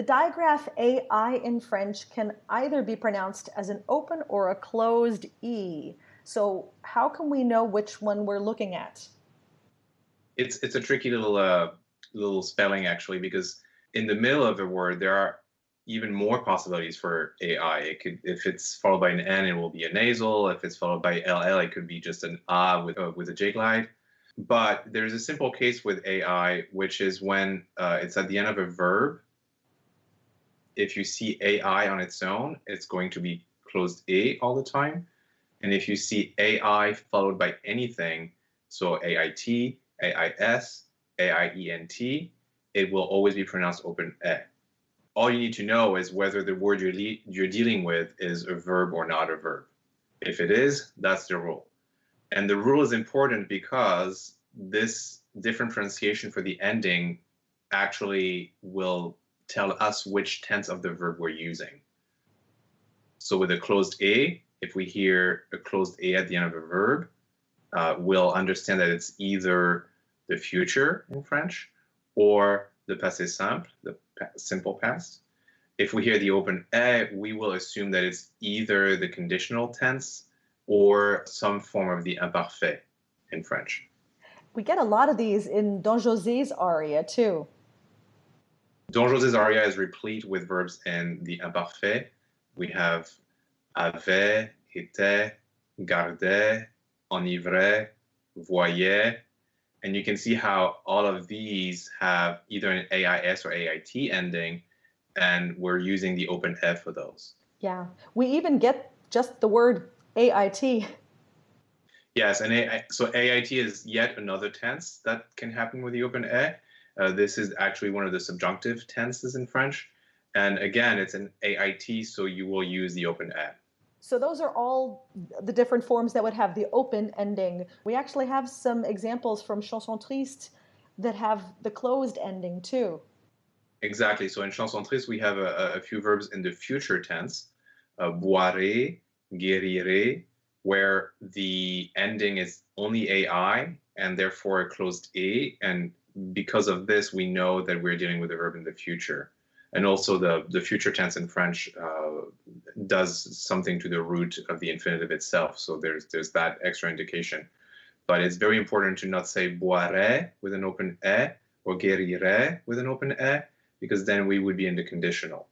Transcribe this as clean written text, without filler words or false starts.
The digraph AI in French can either be pronounced as an open or a closed E. So how can we know which one we're looking at? It's a tricky little spelling actually, because in the middle of a word there are even more possibilities for AI. It could, if it's followed by an N, it will be a nasal. If it's followed by LL, it could be just an A with a J glide. But there's a simple case with AI, which is when it's at the end of a verb. If you see AI on its own, it's going to be closed A all the time. And if you see AI followed by anything, so AIT, AIS, AIENT, it will always be pronounced open E. All you need to know is whether the word you're dealing with is a verb or not a verb. If it is, that's the rule. And the rule is important because this different pronunciation for the ending actually will tell us which tense of the verb we're using. So with a closed A, if we hear a closed A at the end of a verb, we'll understand that it's either the future in French or the passé simple, the simple past. If we hear the open E, we will assume that it's either the conditional tense or some form of the imparfait in French. We get a lot of these in Don José's aria too. Don José's aria is replete with verbs in the imparfait. We have avait, était, gardait, enivrait, voyait. And you can see how all of these have either an AIS or AIT ending, and we're using the open F for those. Yeah, we even get just the word AIT. Yes, and so AIT is yet another tense that can happen with the open E. This is actually one of the subjunctive tenses in French. And again, it's an AIT, so you will use the open E. So those are all the different forms that would have the open ending. We actually have some examples from Chanson Triste that have the closed ending too. Exactly. So in Chanson Triste, we have a few verbs in the future tense, boirez, guérirez, where the ending is only AI and therefore a closed A. And because of this, we know that we're dealing with a verb in the future. And also the future tense in French does something to the root of the infinitive itself. So there's that extra indication. But it's very important to not say boirait with an open E or guérirait with an open E, because then we would be in the conditional.